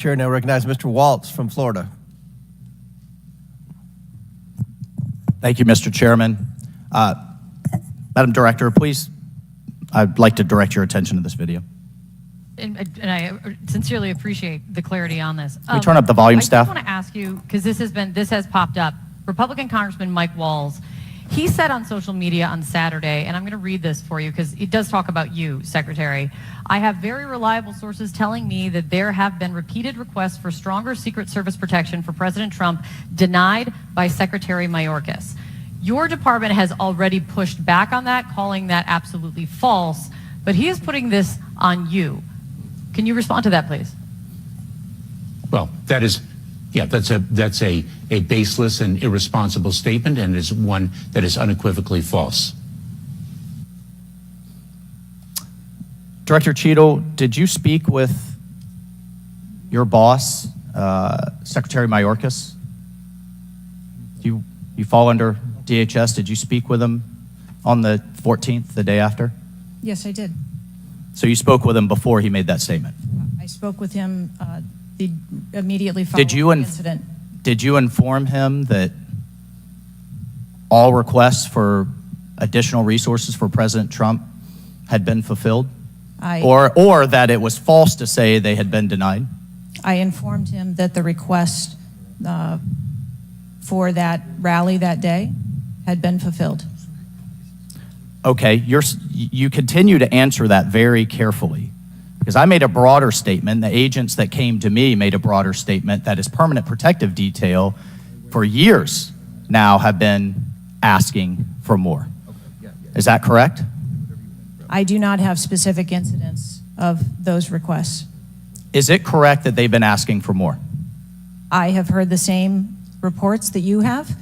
Chair now recognizes Mr. Waltz from Florida. Thank you, Mr. Chairman. Madam Director, please, I'd like to direct your attention to this video. And I sincerely appreciate the clarity on this. Can we turn up the volume, staff? I just want to ask you, because this has popped up. Republican Congressman Mike Walz, he said on social media on Saturday, and I'm going to read this for you because it does talk about you, Secretary. I have very reliable sources telling me that there have been repeated requests for stronger Secret Service protection for President Trump denied by Secretary Mayorkas. Your department has already pushed back on that, calling that absolutely false, but he is putting this on you. Can you respond to that, please? Well, that's a baseless and irresponsible statement, and is one that is unequivocally false. Director Cheadle, did you speak with your boss, Secretary Mayorkas? You fall under DHS. Did you speak with him on the 14th, the day after? Yes, I did. So you spoke with him before he made that statement? I spoke with him immediately following the incident. Did you inform him that all requests for additional resources for President Trump had been fulfilled? Or that it was false to say they had been denied? I informed him that the request for that rally that day had been fulfilled. Okay, you continue to answer that very carefully, because I made a broader statement. The agents that came to me made a broader statement that his permanent protective detail for years now have been asking for more. Is that correct? I do not have specific incidents of those requests. Is it correct that they've been asking for more? I have heard the same reports that you have.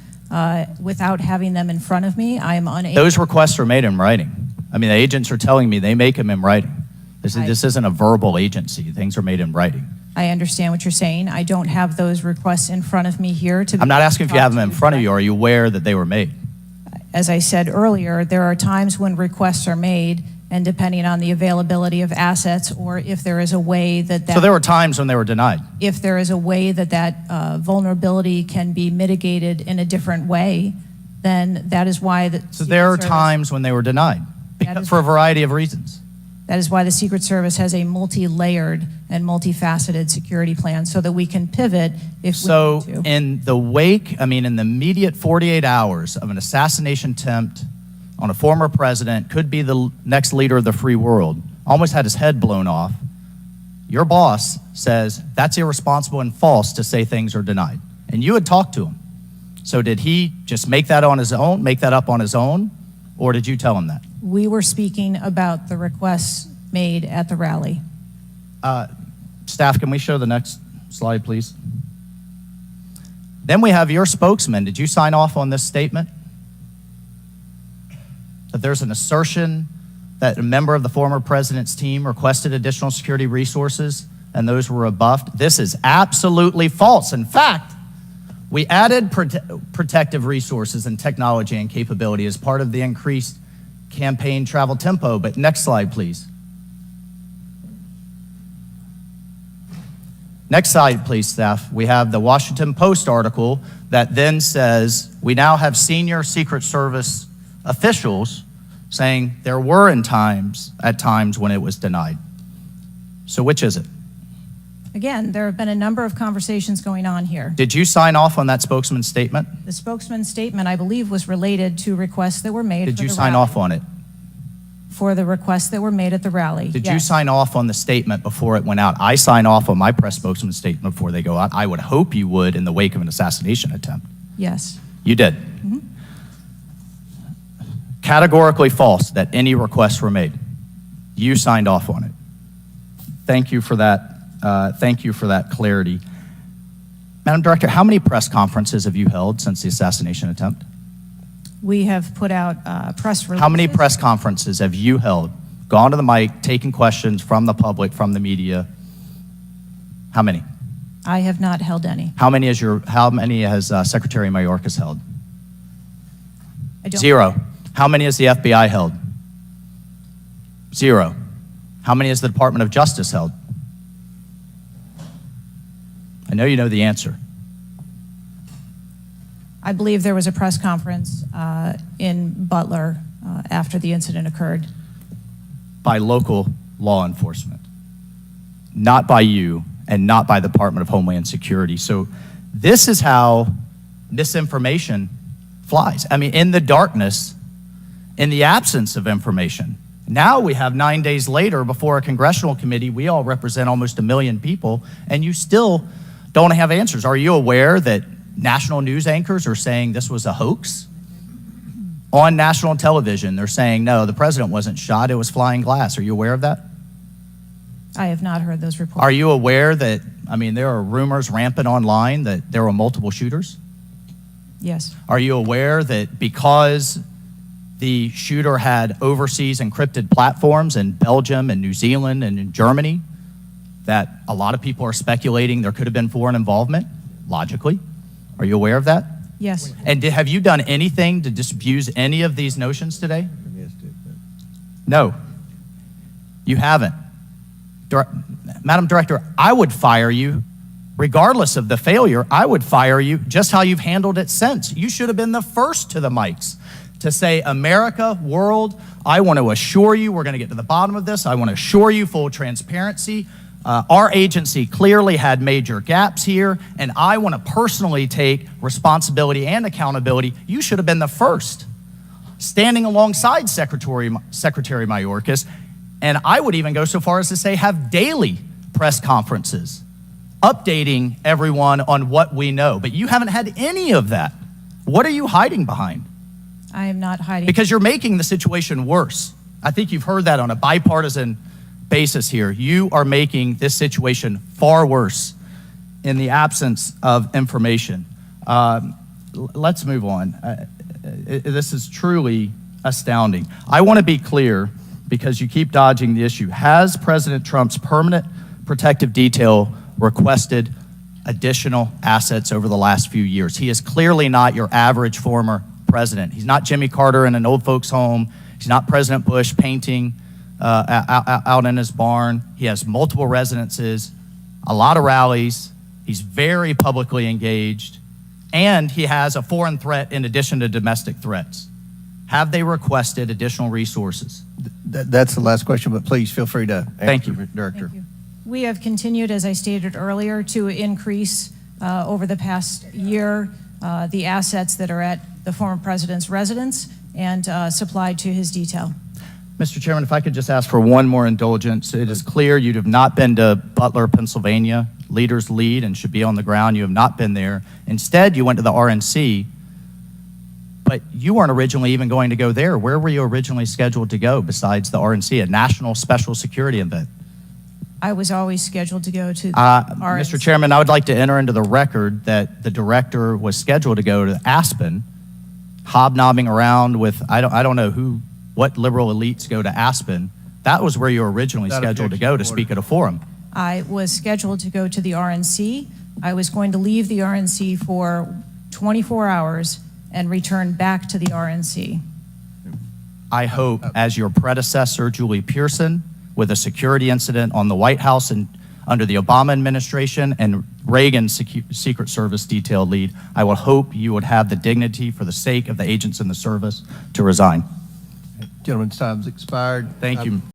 Without having them in front of me, I am unable. Those requests are made in writing. I mean, the agents are telling me they make them in writing. This isn't a verbal agency. Things are made in writing. I understand what you're saying. I don't have those requests in front of me here. I'm not asking if you have them in front of you. Are you aware that they were made? As I said earlier, there are times when requests are made, and depending on the availability of assets, or if there is a way that So there were times when they were denied? If there is a way that vulnerability can be mitigated in a different way, then that is why the So there are times when they were denied, for a variety of reasons. That is why the Secret Service has a multi-layered and multifaceted security plan, so that we can pivot if we need to. In the wake, in the immediate 48 hours of an assassination attempt on a former president, could be the next leader of the free world, almost had his head blown off, your boss says that's irresponsible and false to say things are denied. And you had talked to him. So did he just make that up on his own, or did you tell him that? We were speaking about the requests made at the rally. Staff, can we show the next slide, please? Then we have your spokesman. Did you sign off on this statement? That there's an assertion that a member of the former president's team requested additional security resources and those were rebuffed? This is absolutely false. In fact, we added protective resources and technology and capability as part of the increased campaign travel tempo. But next slide, please. Next slide, please, staff. We have the Washington Post article that then says we now have senior Secret Service officials saying there were at times when it was denied. So which is it? Again, there have been a number of conversations going on here. Did you sign off on that spokesman's statement? The spokesman's statement, I believe, was related to requests that were made for the rally. Did you sign off on it? For the requests that were made at the rally, Did yes. you sign off on the statement before it went out? I sign off on my press spokesman's statement before they go out. I would hope you would in the wake of an assassination attempt. Yes. You did? Mm-hmm. Categorically false that any requests were made. You signed off on it. Thank you for that. Thank you for that clarity. Madam Director, how many press conferences have you held since the assassination attempt? We have put out press releases. How many press conferences have you held? Gone to the mic, taken questions from the public, from the media? How many? I have not held any. How many has Secretary Mayorkas held? I don't. 0. How many has the FBI held? 0. How many has the Department of Justice held? I know you know the answer. I believe there was a press conference in Butler after the incident occurred. By local law enforcement, not by you and not by the Department of Homeland Security. So this is how misinformation flies. I mean, in the darkness, in the absence of information. Now we have 9 days later before a congressional committee, we all represent almost 1 million people, and you still don't have answers. Are you aware that national news anchors are saying this was a hoax? On national television, they're saying, no, the president wasn't shot, it was flying glass. Are you aware of that? I have not heard those reports. Are you aware that, I mean, there are rumors rampant online that there were multiple shooters? Yes. Are you aware that because the shooter had overseas encrypted platforms in Belgium and New Zealand and in Germany, that a lot of people are speculating there could have been foreign involvement, logically? Are you aware of that? Yes. And have you done anything to disabuse any of these notions today? No, you haven't. Madam Director, I would fire you, regardless of the failure, I would fire you just how you've handled it since. You should have been the first to the mics to say, America, world, I want to assure you we're going to get to the bottom of this. I want to assure you full transparency. Our agency clearly had major gaps here, and I want to personally take responsibility and accountability. You should have been the first, standing alongside Secretary Mayorkas, and I would even go so far as to say have daily press conferences, updating everyone on what we know. But you haven't had any of that. What are you hiding behind? I am not hiding. Because you're making the situation worse. I think you've heard that on a bipartisan basis here. You are making this situation far worse in the absence of information. Let's move on. This is truly astounding. I want to be clear because you keep dodging the issue. Has President Trump's permanent protective detail requested additional assets over the last few years? He is clearly not your average former president. He's not Jimmy Carter in an old folks home. He's not President Bush painting out in his barn. He has multiple residences, a lot of rallies. He's very publicly engaged, and he has a foreign threat in addition to domestic threats. Have they requested additional resources? That's the last question, but please feel free to Thank answer, you. Director. Thank you. We have continued, as I stated earlier, to increase over the past year the assets that are at the former president's residence and supplied to his detail. Mr. Chairman, if I could just ask for one more indulgence. It is clear you have not been to Butler, Pennsylvania. Leaders lead and should be on the ground. You have not been there. Instead, you went to the RNC, but you weren't originally even going to go there. Where were you originally scheduled to go besides the RNC, a national special security event? I was always scheduled to go to the RNC. Mr. Chairman, I would like to enter into the record that the director was scheduled to go to Aspen, hobnobbing around with, I don't know what liberal elites go to Aspen. That was where you were originally Without scheduled to go to objection, speak at a forum. I was scheduled to go to the RNC. I was going to leave the RNC for 24 hours and return back to the RNC. I hope, as your predecessor, Julie Pearson, with a security incident on the White House and under the Obama administration and Reagan's Secret Service detail lead, I would hope you would have the dignity for the sake of the agents in the service to resign. Gentleman's time's expired. Thank you.